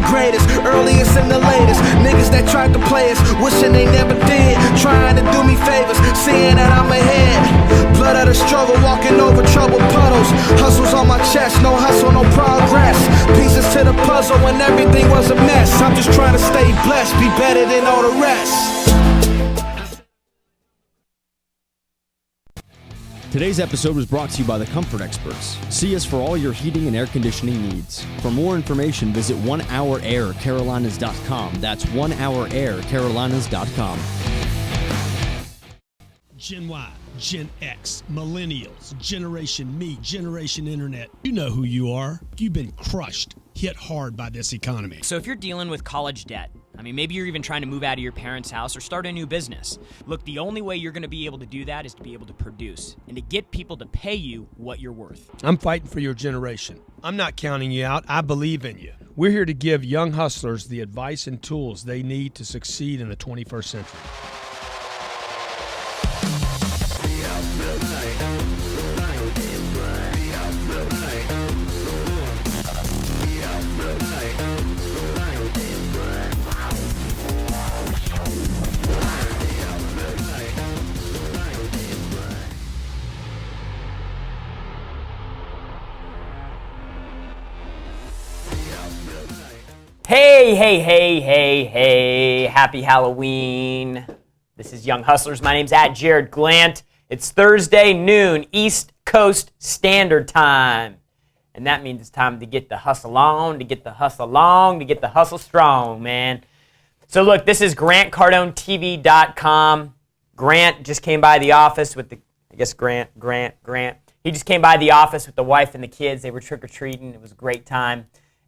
the greatest, earliest and the latest. Niggas that tried to play us, wishing they never did. Trying to do me favors, seeing that I'm ahead. Blood of the struggle, walking over troubled puddles. Hustles on my chest, no hustle, no progress. Pieces to the puzzle when everything was a mess. I'm just trying to stay blessed, be better than all the rest. Today's episode was brought to you by the Comfort Experts. See us for all your heating and air conditioning needs. For more information, visit onehouraircarolinas.com. That's onehouraircarolinas.com. Gen Y, Gen X, Millennials, Generation Me, Generation Internet. You know who you are. You've been crushed, hit hard by this economy. So if you're dealing with college debt, maybe you're even trying to move out of your parents' house or start a new business. Look, the only way you're going to be able to do that is to be able to produce and to get people to pay you what you're worth. I'm fighting for your generation. I'm not counting you out. I believe in you. We're here to give young hustlers the advice and tools they need to succeed in the 21st century. Hey, happy Halloween. This is Young Hustlers. My name's Jared Glant. It's Thursday noon, East Coast Standard Time. And that means it's time to get the hustle on, to get the hustle on, to get the hustle strong, man. So look, this is GrantCardoneTV.com. Grant just came by the office with Grant. He just came by the office with the wife and the kids. They were trick-or-treating. It was a great time.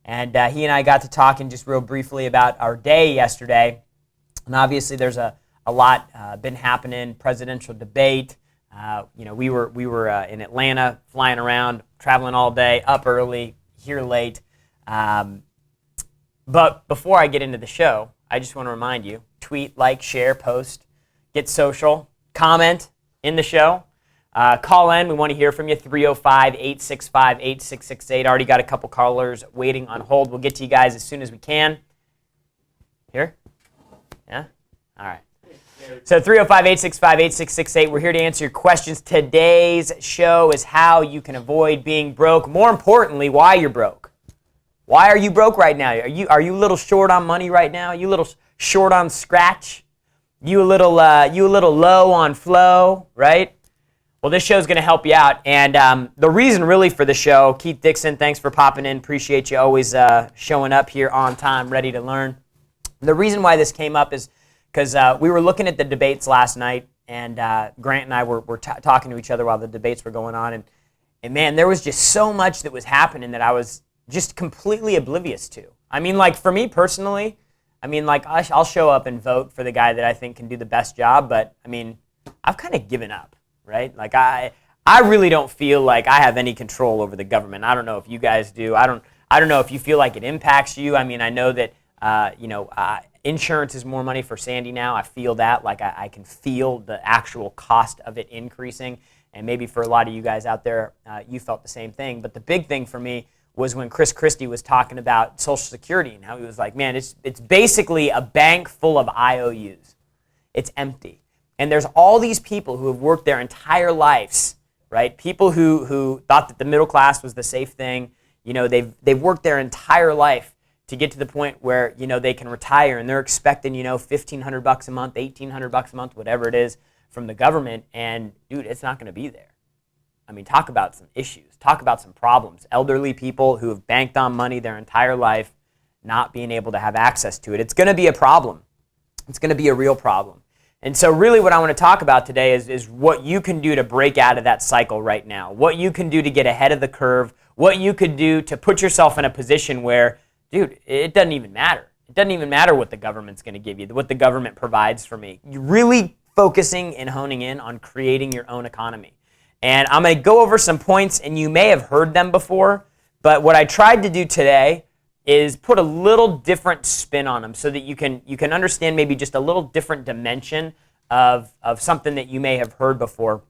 And he and I got to talking just real briefly about our day yesterday. And obviously there's a lot been happening, presidential debate. We were in Atlanta, flying around, traveling all day, up early, here late. But before I get into the show, I just want to remind you, tweet, like, share, post, get social, comment in the show. Call in. We want to hear from you. 305-865-8668. Already got a couple callers waiting on hold. We'll get to you guys as soon as we can. Here? Yeah? All right. So 305-865-8668. We're here to answer your questions. Today's show is how you can avoid being broke. More importantly, why you're broke. Why are you broke right now? Are you a little short on money right now? Are you a little short on scratch? You a little low on flow, right? Well, this show's going to help you out, and the reason really for the show, Keith Dixon, thanks for popping in. Appreciate you always showing up here on time, ready to learn. The reason why this came up is because we were looking at the debates last night, and Grant and I were talking to each other while the debates were going on, and man, there was just so much that was happening that I was just completely oblivious to. For me personally, I'll show up and vote for the guy that I think can do the best job, but I've kind of given up. Right? I really don't feel like I have any control over the government. I don't know if you guys do. I don't know if you feel like it impacts you. I know that insurance is more money for Sandy now. I feel that. I can feel the actual cost of it increasing. And maybe for a lot of you guys out there, you felt the same thing. But the big thing for me was when Chris Christie was talking about Social Security and how he was like, man, it's basically a bank full of IOUs. It's empty. And there's all these people who have worked their entire lives, right? People who thought that the middle class was the safe thing. They've worked their entire life to get to the point where, they can retire, and they're expecting, $1,500 a month, $1,800 a month, whatever it is from the government. And dude, it's not going to be there. Talk about some issues. Talk about some problems. Elderly people who have banked on money their entire life, not being able to have access to it. It's going to be a problem. It's going to be a real problem. And so really what I want to talk about today is what you can do to break out of that cycle right now, what you can do to get ahead of the curve, what you could do to put yourself in a position where, dude, it doesn't even matter. It doesn't even matter what the government's going to give you, what the government provides for me. You're really focusing and honing in on creating your own economy. And I'm going to go over some points, and you may have heard them before, but what I tried to do today is put a little different spin on them so that you can understand maybe just a little different dimension of something that you may have heard before.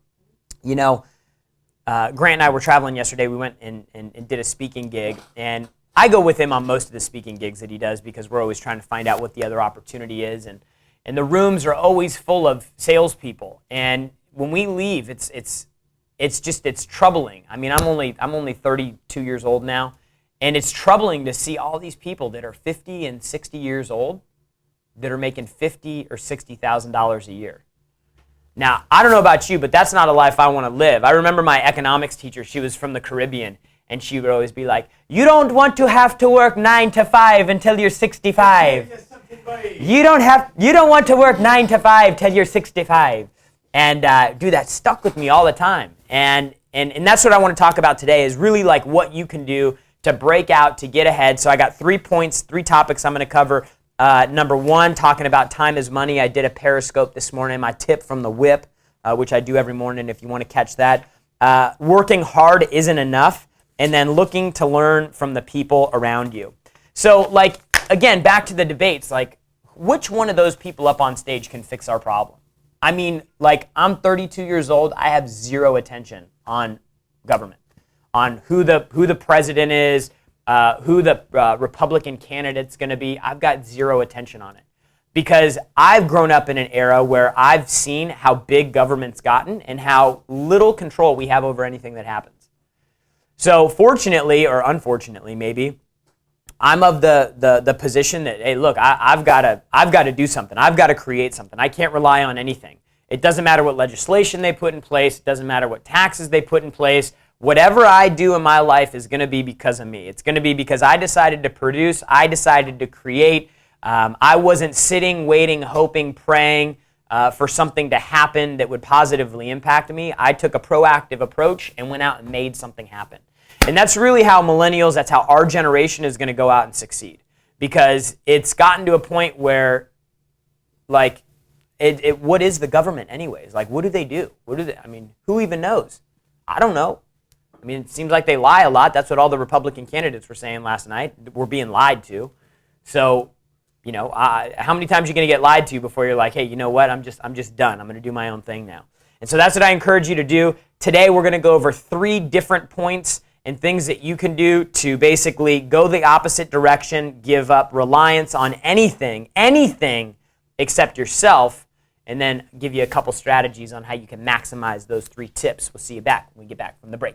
Grant and I were traveling yesterday. We went and did a speaking gig, and I go with him on most of the speaking gigs that he does because we're always trying to find out what the other opportunity is. And the rooms are always full of salespeople. And when we leave, it's troubling. I mean, I'm only 32 years old now, and it's troubling to see all these people that are 50 and 60 years old that are making $50,000 or $60,000 a year. Now, I don't know about you, but that's not a life I want to live. I remember my economics teacher, she was from the Caribbean, and she would always be like, you don't want to have to work 9 to 5 until you're 65. You don't want to work 9 to 5 till you're 65. And dude, that stuck with me all the time. And that's what I want to talk about today is really like what you can do to break out, to get ahead. So I got 3 points, 3 topics I'm going to cover. Number 1, talking about time is money. I did a Periscope this morning, my tip from the whip, which I do every morning if you want to catch that. Working hard isn't enough, and then looking to learn from the people around you. So, like, again, back to the debates, like, which one of those people up on stage can fix our problem? I mean, like, I'm 32 years old. I have zero attention on government, on who the president is, who the Republican candidate's going to be. I've got zero attention on it because I've grown up in an era where I've seen how big government's gotten and how little control we have over anything that happens. So fortunately, or unfortunately maybe, I'm of the position that, hey, look, I've got to do something. I've got to create something. I can't rely on anything. It doesn't matter what legislation they put in place. It doesn't matter what taxes they put in place. Whatever I do in my life is going to be because of me. It's going to be because I decided to produce. I decided to create. I wasn't sitting, waiting, hoping, praying for something to happen that would positively impact me. I took a proactive approach and went out and made something happen. And that's really how millennials, that's how our generation is going to go out and succeed. Because it's gotten to a point where, like, what is the government anyways? Like, what do they do? I mean, who even knows? I don't know. I mean, it seems like they lie a lot. That's what all the Republican candidates were saying last night. We're being lied to. So, you know, how many times are you going to get lied to before you're like, hey, you know what? I'm just done. I'm going to do my own thing now. And so that's what I encourage you to do. Today, we're going to go over 3 different points and things that you can do to basically go the opposite direction, give up reliance on anything except yourself, and then give you a couple strategies on how you can maximize those 3 tips. We'll see you back when we get back from the break.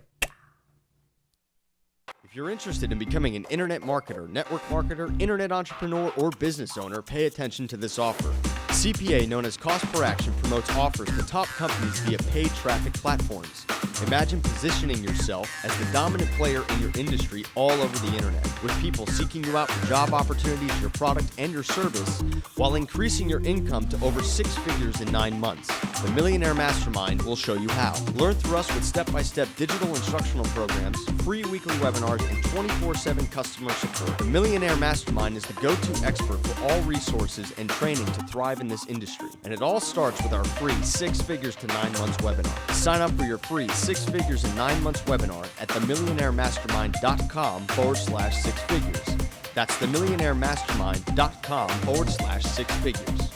If you're interested in becoming an internet marketer, network marketer, internet entrepreneur, or business owner, pay attention to this offer. CPA, known as Cost Per Action, promotes offers to top companies via paid traffic platforms. Imagine positioning yourself as the dominant player in your industry all over the internet, with people seeking you out for job opportunities, your product, and your service, while increasing your income to over 6 figures in 9 months. The Millionaire Mastermind will show you how. Learn through us with step-by-step digital instructional programs, free weekly webinars, and 24/7 customer support. The Millionaire Mastermind is the go-to expert for all resources and training to thrive in this industry. And it all starts with our free 6 Figures to 9 Months webinar. Sign up for your free 6 Figures in 9 Months webinar at themillionairemastermind.com/6 figures. That's themillionairemastermind.com/6 figures.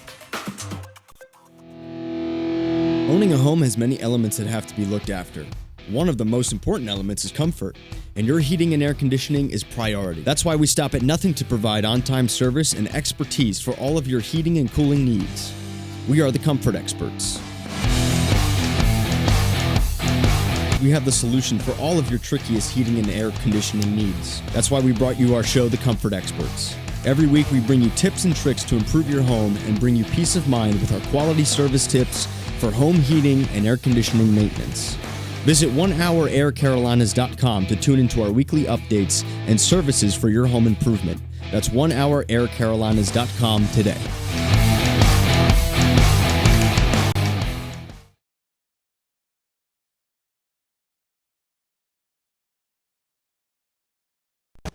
Owning a home has many elements that have to be looked after. One of the most important elements is comfort, and your heating and air conditioning is priority. That's why we stop at nothing to provide on-time service and expertise for all of your heating and cooling needs. We are the comfort experts. We have the solution for all of your trickiest heating and air conditioning needs. That's why we brought you our show, The Comfort Experts. Every week we bring you tips and tricks to improve your home and bring you peace of mind with our quality service tips for home heating and air conditioning maintenance. Visit onehouraircarolinas.com to tune into our weekly updates and services for your home improvement. That's onehouraircarolinas.com today.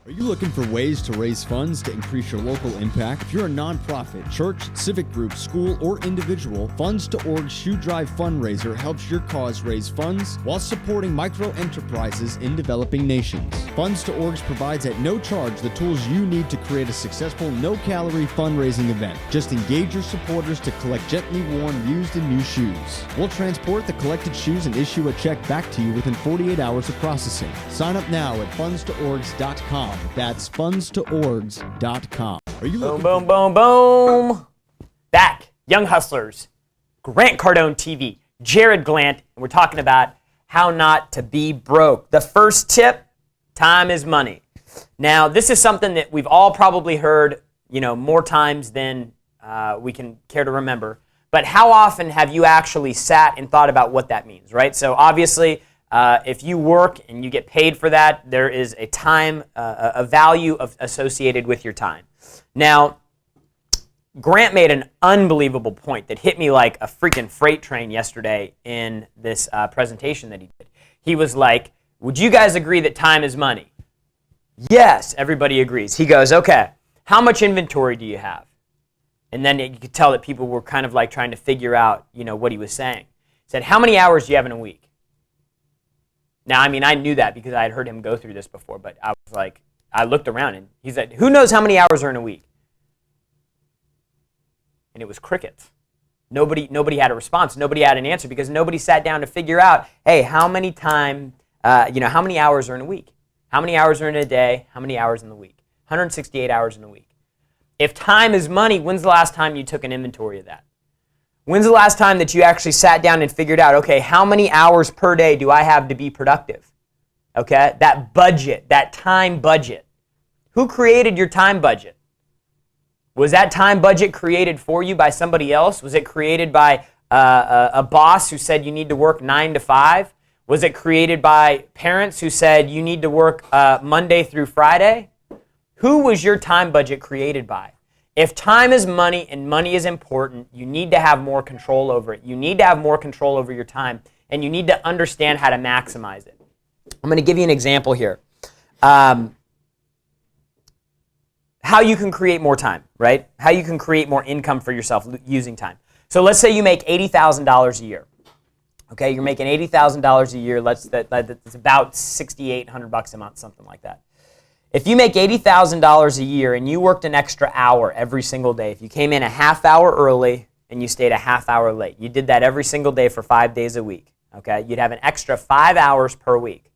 Are you looking for ways to raise funds to increase your local impact? If you're a nonprofit, church, civic group, school, or individual, Funds to Org's Shoe Drive fundraiser helps your cause raise funds while supporting micro enterprises in developing nations. Funds to Org provides at no charge the tools you need to create a successful, no-calorie fundraising event. Just engage your supporters to collect gently worn, used, and new shoes. We'll transport the collected shoes and issue a check back to you within 48 hours of processing. Sign up now at fundstoorgs.com. That's fundstoorgs.com. Are you Boom, boom, boom, boom. Back, Young Hustlers, Grant Cardone TV, Jared Glant, and we're talking about how not to be broke. The first tip, time is money. Now, this is something that we've all probably heard, more times than we can care to remember. But how often have you actually sat and thought about what that means, right? So obviously, if you work and you get paid for that, there is a time, a value associated with your time. Now, Grant made an unbelievable point that hit me like a freaking freight train yesterday in this presentation that he did. He was like, would you guys agree that time is money? Yes, everybody agrees. He goes, okay, how much inventory do you have? And then you could tell that people were kind of like trying to figure out, what he was saying. He said, how many hours do you have in a week? Now, I knew that because I had heard him go through this before, but I was like, I looked around and he said, who knows how many hours are in a week? And it was crickets. Nobody had a response. Nobody had an answer because nobody sat down to figure out, hey, how many hours are in a week? How many hours are in a day? How many hours in the week? 168 hours in a week. If time is money, when's the last time you took an inventory of that? When's the last time that you actually sat down and figured out, okay, how many hours per day do I have to be productive? Okay, that budget, that time budget. Who created your time budget? Was that time budget created for you by somebody else? Was it created by a boss who said you need to work 9 to 5? Was it created by parents who said you need to work Monday through Friday? Who was your time budget created by? If time is money and money is important, you need to have more control over it. You need to have more control over your time, and you need to understand how to maximize it. I'm going to give you an example here. How you can create more time, right? How you can create more income for yourself using time. So let's say you make $80,000 a year. Okay, you're making $80,000 a year. That's about $6,800 a month, something like that. If you make $80,000 a year and you worked an extra hour every single day, if you came in a half hour early and you stayed a half hour late, you did that every single day for 5 days a week, okay? You'd have an extra 5 hours per week,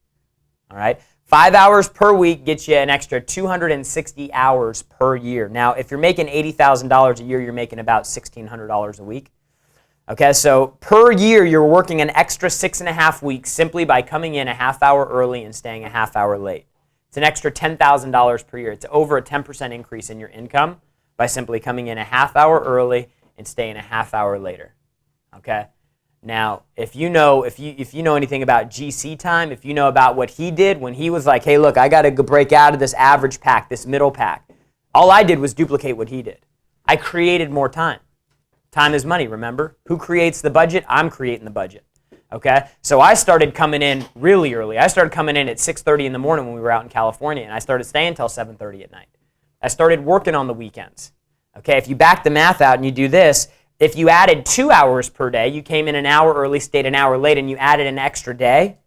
all right? 5 hours per week gets you an extra 260 hours per year. Now, if you're making $80,000 a year, you're making about $1,600 a week. Okay, so per year, you're working an extra 6.5 weeks simply by coming in a half hour early and staying a half hour late. It's an extra $10,000 per year. It's over a 10% increase in your income by simply coming in a half hour early and staying a half hour later. Okay? Now, if you know anything about GC time, if you know about what he did when he was like, hey, look, I got to break out of this average pack, this middle pack. All I did was duplicate what he did. I created more time. Time is money, remember? Who creates the budget? I'm creating the budget. Okay? So I started coming in really early. I started coming in at 6:30 in the morning when we were out in California, and I started staying until 7:30 at night. I started working on the weekends. Okay? If you back the math out and you do this, if you added 2 hours per day, you came in an hour early, stayed an hour late, and you added an extra day,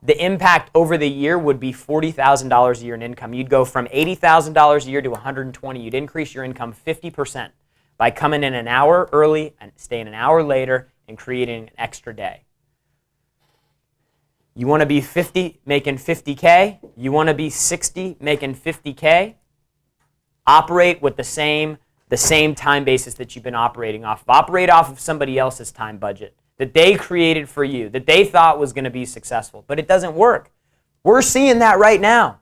the impact over the year would be $40,000 a year in income. You'd go from $80,000 a year to $120,000. You'd increase your income 50% by coming in an hour early and staying an hour later and creating an extra day. You want to be 50 making 50K? You want to be 60 making 50K? Operate with the same time basis that you've been operating off of. Operate off of somebody else's time budget that they created for you, that they thought was going to be successful, but it doesn't work. We're seeing that right now.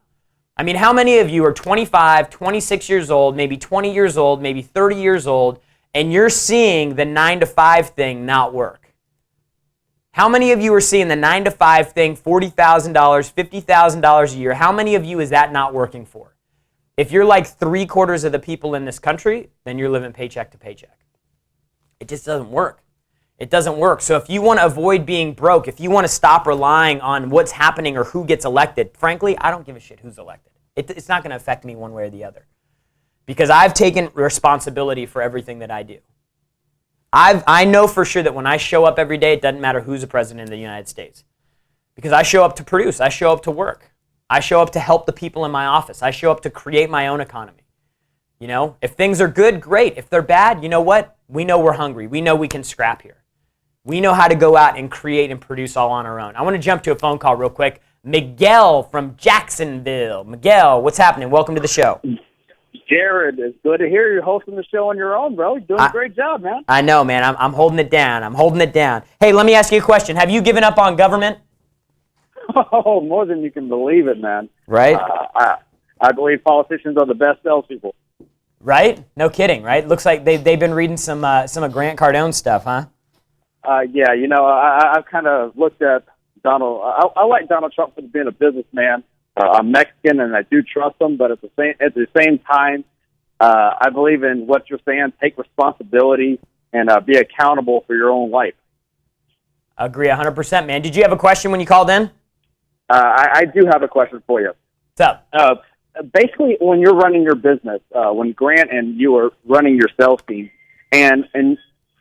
I mean, how many of you are 25, 26 years old, maybe 20 years old, maybe 30 years old, and you're seeing the 9 to 5 thing not work? How many of you are seeing the 9 to 5 thing, $40,000, $50,000 a year? How many of you is that not working for? If you're like 3/4 of the people in this country, then you're living paycheck to paycheck. It just doesn't work. It doesn't work. So if you want to avoid being broke, if you want to stop relying on what's happening or who gets elected, frankly, I don't give a shit who's elected. It's not going to affect me one way or the other. Because I've taken responsibility for everything that I do. I know for sure that when I show up every day, it doesn't matter who's the president of the United States. Because I show up to produce. I show up to work. I show up to help the people in my office. I show up to create my own economy. You know, if things are good, great. If they're bad, you know what? We know we're hungry. We know we can scrap here. We know how to go out and create and produce all on our own. I want to jump to a phone call real quick. Miguel from Jacksonville. Miguel, what's happening? Welcome to the show. Jared, it's good to hear you hosting the show on your own, bro. You're doing a great job, man. I know, man. I'm holding it down. I'm holding it down. Hey, let me ask you a question. Have you given up on government? Oh, more than you can believe it, man. Right? I believe politicians are the best salespeople. Right? No kidding, right? Looks like they've been reading some of Grant Cardone stuff, huh? Yeah, I've kind of looked at Donald. I like Donald Trump for being a businessman. I'm Mexican, and I do trust him, but at the same time, I believe in what you're saying. Take responsibility and be accountable for your own life. Agree 100%, man. Did you have a question when you called in? I do have a question for you. What's up? Basically, when you're running your business, when Grant and you are running your sales team, and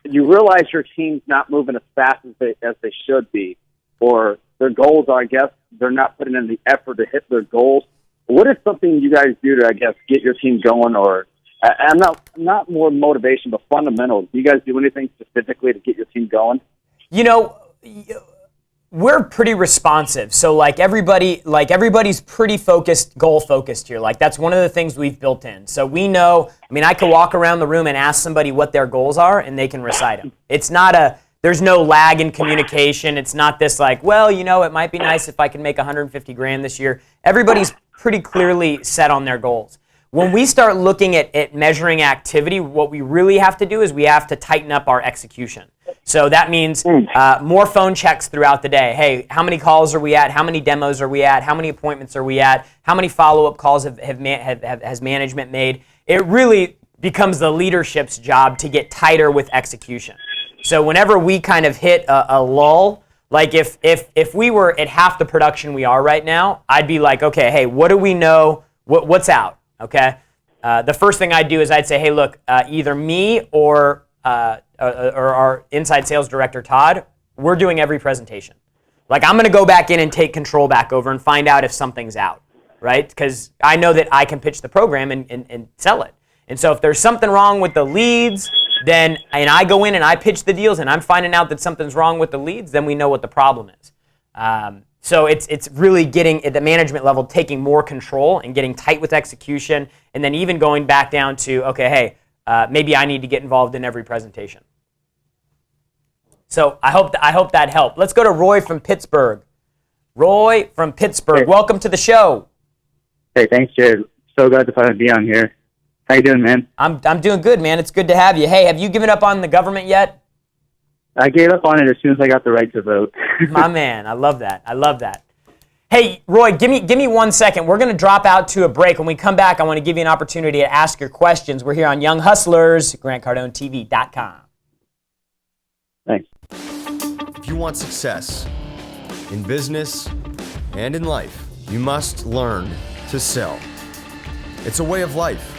you realize your team's not moving as fast as they should be, or their goals are, I guess, they're not putting in the effort to hit their goals. What is something you guys do to, I guess, get your team going? Or I'm not more motivation, but fundamentals. Do you guys do anything specifically to get your team going? We're pretty responsive. So everybody's pretty goal focused here. Like that's one of the things we've built in. So we know, I could walk around the room and ask somebody what their goals are and they can recite them. There's no lag in communication. It's not this like, it might be nice if I can make 150 grand this year. Everybody's pretty clearly set on their goals. When we start looking at measuring activity, what we really have to do is we have to tighten up our execution. So that means more phone checks throughout the day. Hey, how many calls are we at? How many demos are we at? How many appointments are we at? How many follow-up calls has management made? It really becomes the leadership's job to get tighter with execution. So whenever we kind of hit a lull, like if we were at half the production we are right now, I'd be like, okay, hey, what do we know? What's out? Okay. The first thing I'd do is I'd say, hey, look, either me or our inside sales director, Todd, we're doing every presentation. Like I'm going to go back in and take control back over and find out if something's out, right? Because I know that I can pitch the program and sell it. And so if there's something wrong with the leads, and I go in and I pitch the deals and I'm finding out that something's wrong with the leads, then we know what the problem is. So it's really getting at the management level, taking more control and getting tight with execution, and then even going back down to, okay, hey, maybe I need to get involved in every presentation. So I hope that helped. Let's go to Roy from Pittsburgh. Roy from Pittsburgh, welcome to the show. Hey, thanks, Jared. So glad to finally be on here. How you doing, man? I'm doing good, man. It's good to have you. Hey, have you given up on the government yet? I gave up on it as soon as I got the right to vote. My man, I love that. Hey, Roy, give me 1 second. We're going to drop out to a break. When we come back, I want to give you an opportunity to ask your questions. We're here on Young Hustlers, GrantCardoneTV.com. Thanks. If you want success in business and in life, you must learn to sell. It's a way of life.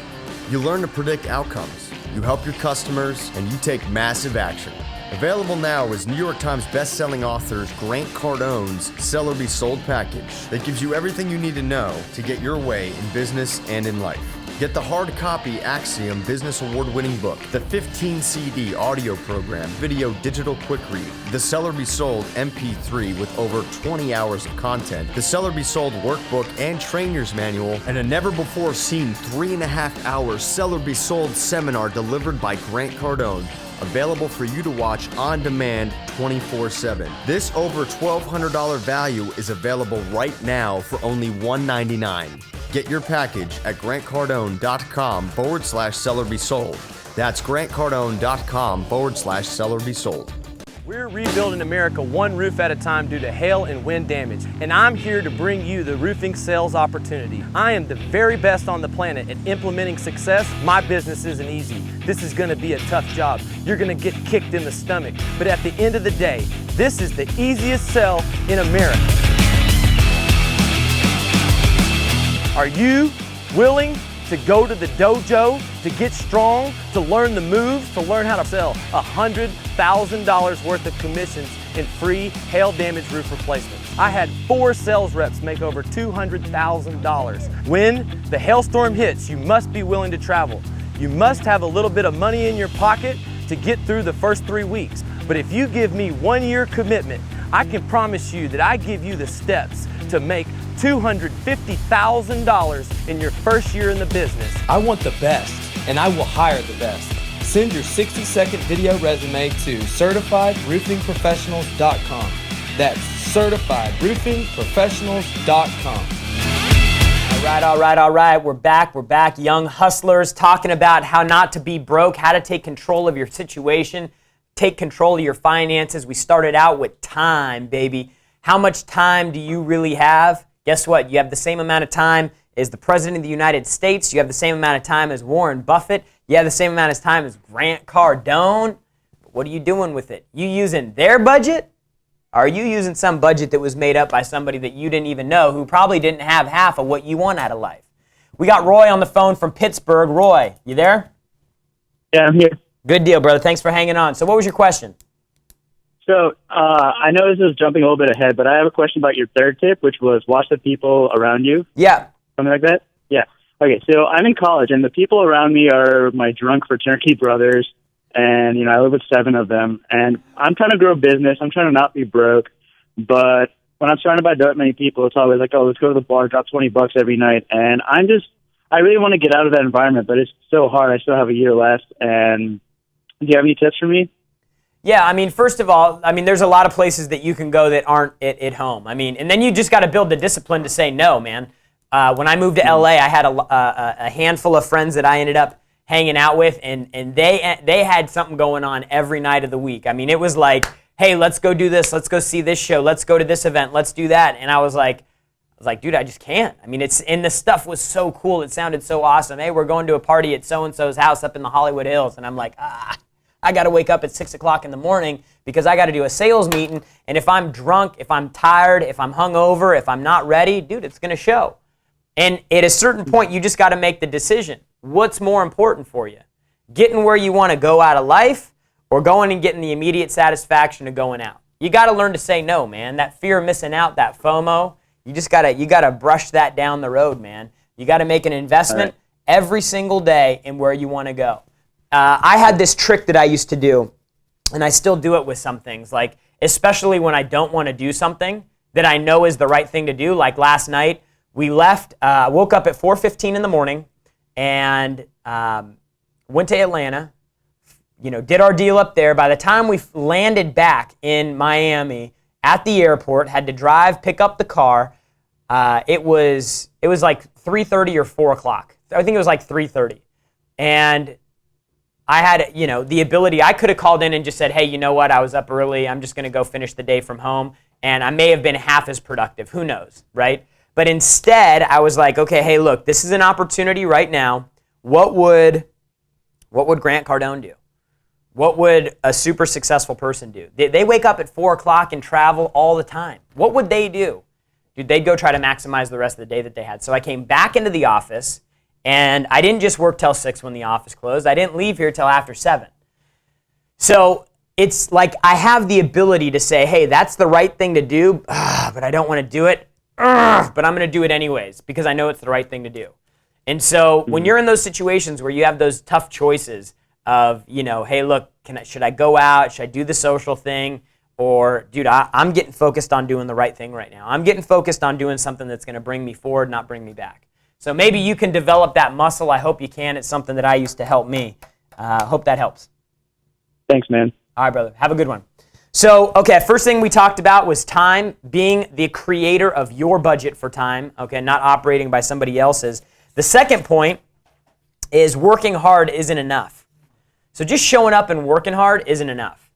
You learn to predict outcomes, you help your customers, and you take massive action. Available now is New York Times best-selling author Grant Cardone's Sell or Be Sold package that gives you everything you need to know to get your way in business and in life. Get the hard copy Axiom Business Award-winning book, the 15 CD audio program, video digital quick read, the Sell or Be Sold MP3 with over 20 hours of content, the Sell or Be Sold workbook and trainer's manual, and a never-before-seen 3.5-hour Sell or Be Sold seminar delivered by Grant Cardone, available for you to watch on demand 24/7. This over $1,200 value is available right now for only $199. Get your package at grantcardone.com/sellerbesold. That's grantcardone.com/sellerbesold. We're rebuilding America one roof at a time due to hail and wind damage, and I'm here to bring you the roofing sales opportunity. I am the very best on the planet at implementing success. My business isn't easy. This is going to be a tough job. You're going to get kicked in the stomach, but at the end of the day, this is the easiest sell in America. Are you willing to go to the dojo, to get strong, to learn the moves, to learn how to sell $100,000 worth of commissions in free hail damage roof replacements? I had 4 sales reps make over $200,000. When the hailstorm hits, you must be willing to travel. You must have a little bit of money in your pocket to get through the first 3 weeks. But if you give me 1 year commitment, I can promise you that I give you the steps to make $250,000 in your first year in the business. I want the best, and I will hire the best. Send your 60-second video resume to CertifiedRoofingProfessionals.com. That's CertifiedRoofingProfessionals.com. All right. We're back. Young hustlers talking about how not to be broke, how to take control of your situation, take control of your finances. We started out with time, baby. How much time do you really have? Guess what? You have the same amount of time as the President of the United States. You have the same amount of time as Warren Buffett. You have the same amount of time as Grant Cardone. But what are you doing with it? You using their budget? Or are you using some budget that was made up by somebody that you didn't even know, who probably didn't have half of what you want out of life? We got Roy on the phone from Pittsburgh. Roy, you there? Yeah, I'm here. Good deal, brother. Thanks for hanging on. So what was your question? So I know this is jumping a little bit ahead, but I have a question about your third tip, which was watch the people around you. Yeah. Something like that? Yeah. Okay, so I'm in college, and the people around me are my drunk fraternity brothers, and, you know, I live with 7 of them, and I'm trying to grow a business. I'm trying to not be broke, but when I'm surrounded by that many people, it's always like, oh, let's go to the bar, drop $20 every night, and I really want to get out of that environment, but it's so hard. I still have a year left, and do you have any tips for me? Yeah, I mean, first of all, there's a lot of places that you can go that aren't at home. And then you just got to build the discipline to say no, man. When I moved to LA, I had a handful of friends that I ended up hanging out with, and they had something going on every night of the week. I mean, it was like, hey, let's go do this, let's go see this show, let's go to this event, let's do that. And I was like, dude, I just can't. I mean, and the stuff was so cool, it sounded so awesome. Hey, we're going to a party at so-and-so's house up in the Hollywood Hills, and I'm like, I got to wake up at 6 o'clock in the morning because I got to do a sales meeting, and if I'm drunk, if I'm tired, if I'm hungover, if I'm not ready, dude, it's going to show. And at a certain point, you just got to make the decision. What's more important for you? Getting where you want to go out of life, or going and getting the immediate satisfaction of going out? You got to learn to say no, man. That fear of missing out, that FOMO, you got to brush that down the road, man. You got to make an investment every single day in where you want to go. I had this trick that I used to do, and I still do it with some things, like especially when I don't want to do something that I know is the right thing to do. Like last night, we left, woke up at 4:15 in the morning, and went to Atlanta, did our deal up there. By the time we landed back in Miami at the airport, had to drive, pick up the car, it was like 3:30 or 4 o'clock. I think it was like 3:30. And I had, the ability, I could have called in and just said, hey, you know what, I was up early, I'm just going to go finish the day from home, and I may have been half as productive, who knows, right? But instead, I was like, okay, hey, look, this is an opportunity right now. What would Grant Cardone do? What would a super successful person do? They wake up at 4 o'clock and travel all the time. What would they do? Dude, they'd go try to maximize the rest of the day that they had. So I came back into the office, and I didn't just work till 6 when the office closed. I didn't leave here till after 7. So it's like I have the ability to say, hey, that's the right thing to do, but I don't want to do it, but I'm going to do it anyways because I know it's the right thing to do. And so when you're in those situations where you have those tough choices of, hey, look, should I go out? Should I do the social thing? Or, dude, I'm getting focused on doing the right thing right now. I'm getting focused on doing something that's going to bring me forward, not bring me back. So maybe you can develop that muscle. I hope you can. It's something that I used to help me. Hope that helps. Thanks, man. All right, brother. Have a good one. So, okay, first thing we talked about was time, being the creator of your budget for time, okay, not operating by somebody else's. The second point is working hard isn't enough. So just showing up and working hard isn't enough.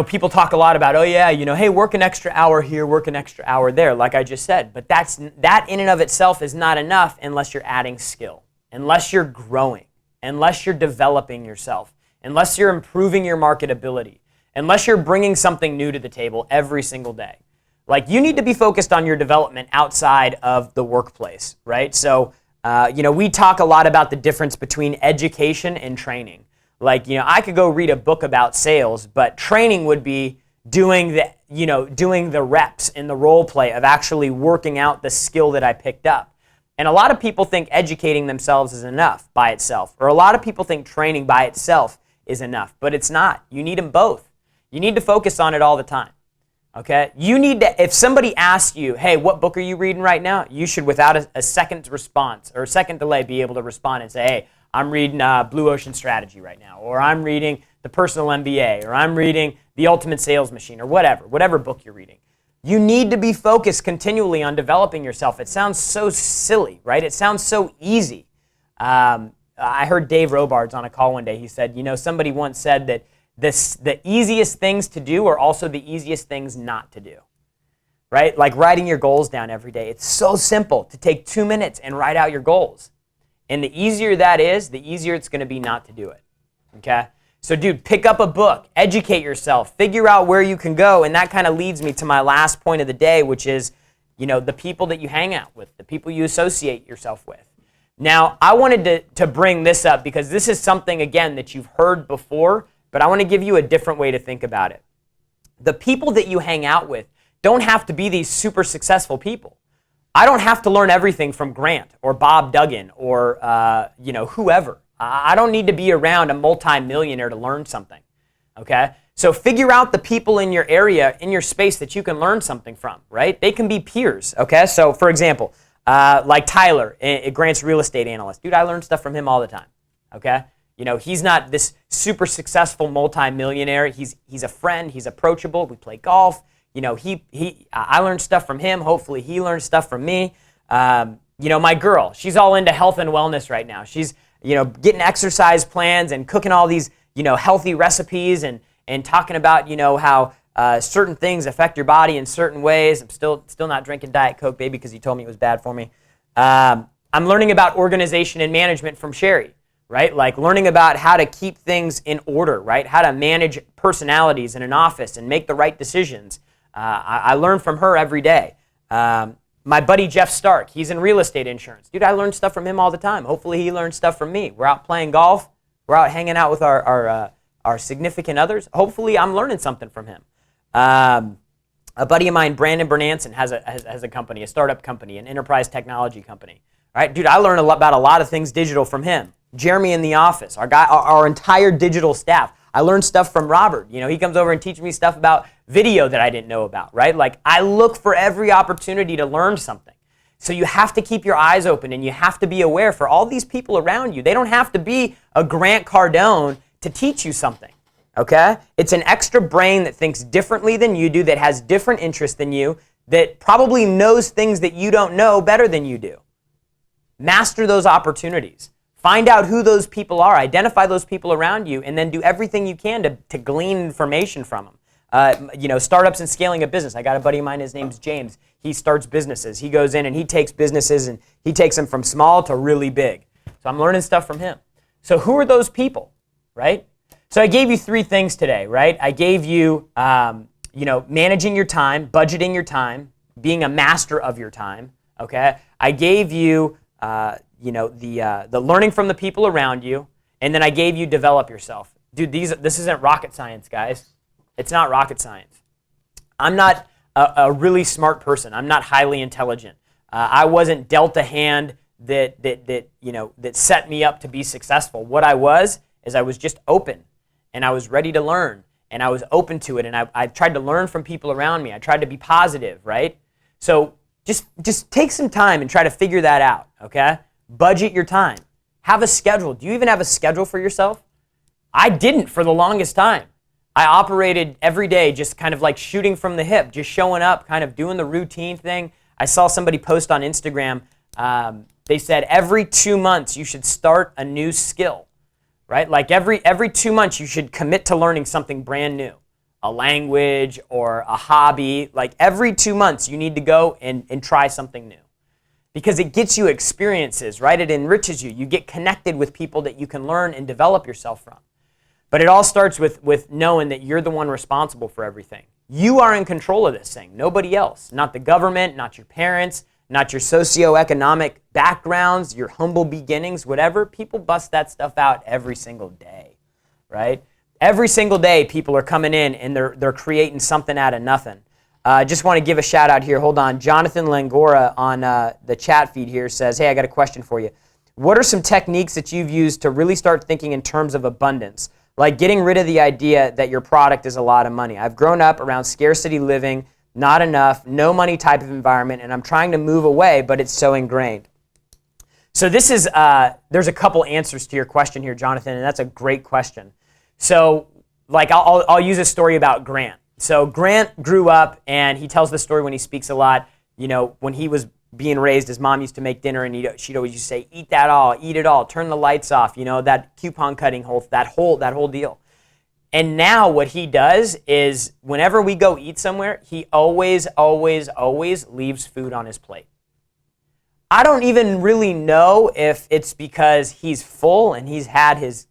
People talk a lot about, oh yeah, hey, work an extra hour here, work an extra hour there, like I just said. But that in and of itself is not enough unless you're adding skill, unless you're growing, unless you're developing yourself, unless you're improving your marketability, unless you're bringing something new to the table every single day. Like, you need to be focused on your development outside of the workplace, right? So, we talk a lot about the difference between education and training. Like, I could go read a book about sales, but training would be doing the reps in the role play of actually working out the skill that I picked up. And a lot of people think educating themselves is enough by itself, or a lot of people think training by itself is enough, but it's not. You need them both. You need to focus on it all the time. Okay? You need to, if somebody asks you, hey, what book are you reading right now? You should, without a second response or a second delay, be able to respond and say, hey, I'm reading Blue Ocean Strategy right now, or I'm reading The Personal MBA, or I'm reading The Ultimate Sales Machine, or whatever book you're reading. You need to be focused continually on developing yourself. It sounds so silly, right? It sounds so easy. I heard Dave Robards on a call one day. He said, somebody once said that the easiest things to do are also the easiest things not to do, right? Like writing your goals down every day. It's so simple to take 2 minutes and write out your goals. And the easier that is, the easier it's going to be not to do it, okay? So, dude, pick up a book, educate yourself, figure out where you can go, and that kind of leads me to my last point of the day, which is, the people that you hang out with, the people you associate yourself with. Now, I wanted to bring this up because this is something, again, that you've heard before, but I want to give you a different way to think about it. The people that you hang out with don't have to be these super successful people. I don't have to learn everything from Grant or Bob Duggan or whoever. I don't need to be around a multi-millionaire to learn something, okay? So figure out the people in your area, in your space that you can learn something from, right? They can be peers, okay? So for example, like Tyler, Grant's real estate analyst. Dude, I learn stuff from him all the time, okay? He's not this super successful multi-millionaire. He's a friend. He's approachable. We play golf. I learned stuff from him. Hopefully he learns stuff from me. My girl, she's all into health and wellness right now. She's, getting exercise plans and cooking all these, healthy recipes and talking about, how certain things affect your body in certain ways. I'm still not drinking Diet Coke, baby, because you told me it was bad for me. I'm learning about organization and management from Sherry, right? Like learning about how to keep things in order, right? How to manage personalities in an office and make the right decisions. I learn from her every day. My buddy Jeff Stark, he's in real estate insurance. Dude, I learn stuff from him all the time. Hopefully he learns stuff from me. We're out playing golf. We're out hanging out with our significant others. Hopefully I'm learning something from him. A buddy of mine, Brandon Bernanson, has a company, a startup company, an enterprise technology company. All right, dude, I learn about a lot of things digital from him. Jeremy in the office, our entire digital staff. I learned stuff from Robert. He comes over and teaches me stuff about video that I didn't know about, right? Like I look for every opportunity to learn something. So you have to keep your eyes open and you have to be aware for all these people around you. They don't have to be a Grant Cardone to teach you something, okay? It's an extra brain that thinks differently than you do, that has different interests than you, that probably knows things that you don't know better than you do. Master those opportunities. Find out who those people are, identify those people around you, and then do everything you can to glean information from them. Startups and scaling a business. I got a buddy of mine, his name's James. He starts businesses. He goes in and he takes businesses and he takes them from small to really big. So I'm learning stuff from him. So who are those people, right? So I gave you 3 things today, right? I gave you, managing your time, budgeting your time, being a master of your time, okay? I gave you, the learning from the people around you, and then I gave you develop yourself. Dude, this isn't rocket science, guys. It's not rocket science. I'm not a really smart person. I'm not highly intelligent. I wasn't dealt a hand that set me up to be successful. What I was just open, and I was ready to learn, and I was open to it, and I tried to learn from people around me. I tried to be positive, right? So just take some time and try to figure that out, okay? Budget your time. Have a schedule. Do you even have a schedule for yourself? I didn't for the longest time. I operated every day just kind of like shooting from the hip, just showing up, kind of doing the routine thing. I saw somebody post on Instagram, they said every 2 months you should start a new skill, right? Like every 2 months you should commit to learning something brand new, a language or a hobby. Like every 2 months you need to go and try something new. Because it gets you experiences, right? It enriches you. You get connected with people that you can learn and develop yourself from. But it all starts with knowing that you're the one responsible for everything. You are in control of this thing, nobody else. Not the government, not your parents, not your socioeconomic backgrounds, your humble beginnings, whatever. People bust that stuff out every single day, right? Every single day people are coming in and they're creating something out of nothing. Just want to give a shout out here. Hold on. Jonathan Langora on the chat feed here says, hey, I got a question for you. What are some techniques that you've used to really start thinking in terms of abundance? like getting rid of the idea that your product is a lot of money. I've grown up around scarcity living, not enough, no money type of environment, and I'm trying to move away, but it's so ingrained. So this is, there's a couple answers to your question here, Jonathan, and that's a great question. So like I'll use a story about Grant. So Grant grew up, and he tells this story when he speaks a lot. You know, when he was being raised, his mom used to make dinner, and she'd always used to say, eat that all, eat it all, turn the lights off, you know, that coupon cutting that whole deal. And now what he does is whenever we go eat somewhere, he always leaves food on his plate. I don't even really know if it's because he's full and he's had his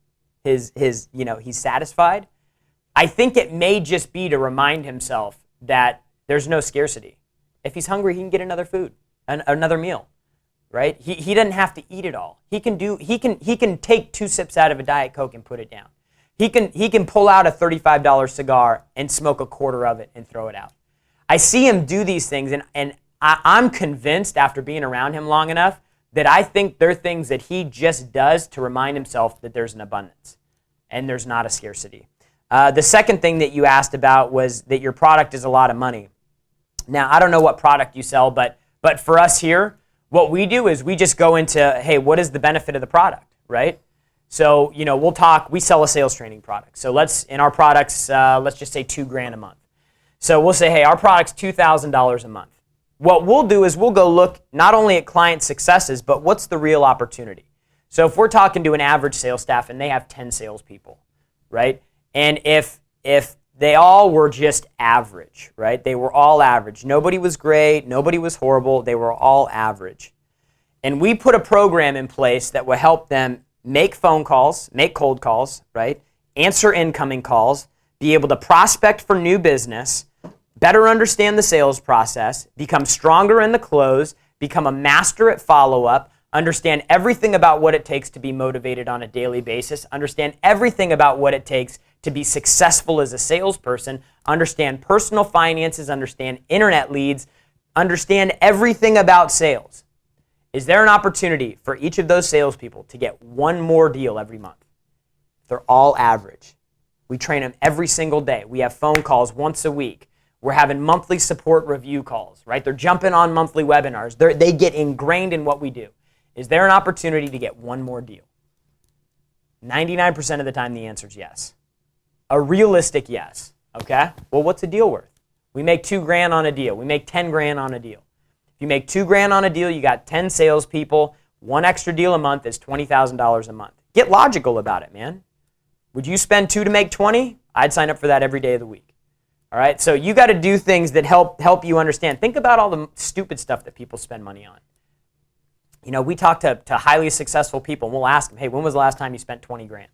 you know, he's satisfied. I think it may just be to remind himself that there's no scarcity. If he's hungry, he can get another food. Another meal, right? He doesn't have to eat it all. He can take 2 sips out of a Diet Coke and put it down. He can pull out a $35 cigar and smoke a quarter of it and throw it out. I see him do these things, and I'm convinced after being around him long enough that I think they're things that he just does to remind himself that there's an abundance and there's not a scarcity. The second thing that you asked about was that your product is a lot of money. Now, I don't know what product you sell, but for us here, what we do is we just go into, hey, what is the benefit of the product, right? So, you know, we sell a sales training product. So in our products, let's just say $2,000 a month. So we'll say, hey, our product's $2,000 a month. What we'll do is we'll go look not only at client successes, but what's the real opportunity. So if we're talking to an average sales staff and they have 10 salespeople, right? And if they all were just average, right? They were all average. Nobody was great. Nobody was horrible. They were all average. And we put a program in place that will help them make phone calls, make cold calls, right? Answer incoming calls, be able to prospect for new business, better understand the sales process, become stronger in the close, become a master at follow-up, understand everything about what it takes to be motivated on a daily basis, understand everything about what it takes to be successful as a salesperson, understand personal finances, understand internet leads, understand everything about sales. Is there an opportunity for each of those salespeople to get one more deal every month? They're all average. We train them every single day. We have phone calls once a week. We're having monthly support review calls, right? They're jumping on monthly webinars. They get ingrained in what we do. Is there an opportunity to get one more deal? 99% of the time, the answer is yes. A realistic yes, okay? Well, what's a deal worth? We make $2,000 on a deal. We make $10,000 on a deal. If you make $2,000 on a deal, you got 10 salespeople. One extra deal a month is $20,000 a month. Get logical about it, man. Would you spend 2 to make 20? I'd sign up for that every day of the week. All right, so you got to do things that help you understand. Think about all the stupid stuff that people spend money on. You know, we talk to highly successful people, and we'll ask them, hey, when was the last time you spent $20,000?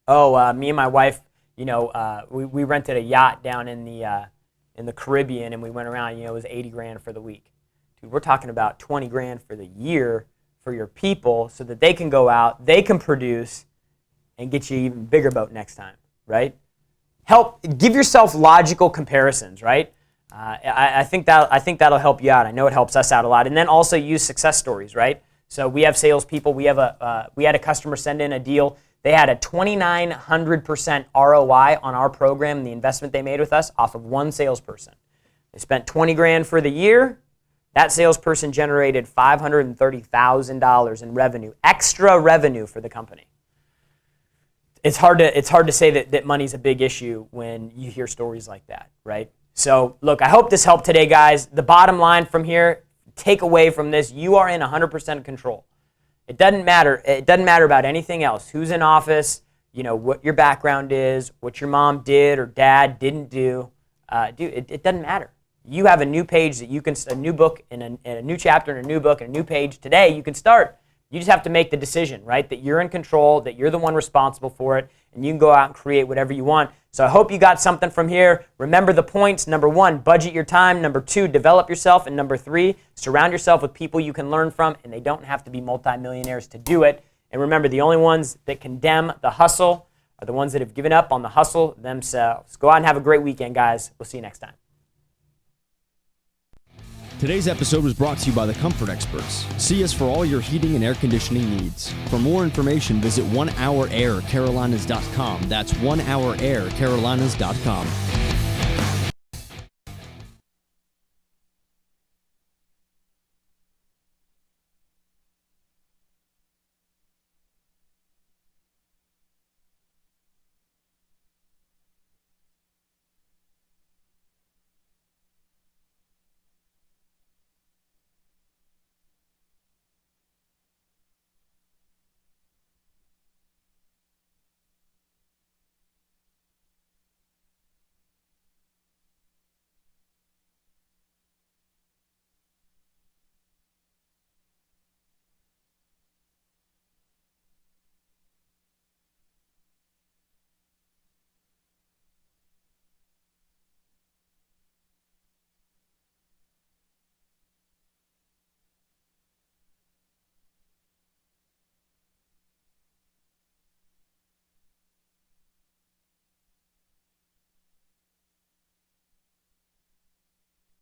Oh, me and my wife, you know, we rented a yacht down in the Caribbean, and we went around. You know, it was $80,000 for the week. Dude, we're talking about $20,000 for the year for your people, so that they can go out, they can produce, and get you an even bigger boat next time, right? Give yourself logical comparisons, right? I think that'll help you out. I know it helps us out a lot. And then also use success stories, right? So we have salespeople. We had a customer send in a deal. They had a 2,900% ROI on our program and the investment they made with us off of one salesperson. They spent $20,000 for the year. That salesperson generated $530,000 in revenue, extra revenue for the company. It's hard to say that money's a big issue when you hear stories like that, right? So look, I hope this helped today, guys. The bottom line from here, take away from this, you are in 100% control. It doesn't matter. It doesn't matter about anything else. Who's in office, you know, what your background is, what your mom did or dad didn't do. It doesn't matter. You have a new page that you can, a new book and a new chapter and a new book and a new page today you can start. You just have to make the decision, right, that you're in control, that you're the one responsible for it, and you can go out and create whatever you want. So I hope you got something from here. Remember the points. Number 1, budget your time. Number 2, develop yourself. And number 3, surround yourself with people you can learn from, and they don't have to be multimillionaires to do it. And remember, the only ones that condemn the hustle are the ones that have given up on the hustle themselves. Go out and have a great weekend, guys. We'll see you next time. Today's episode was brought to you by the Comfort Experts. See us for all your heating and air conditioning needs. For more information, visit onehouраircarolinas.com. That's onehouraircarolinas.com.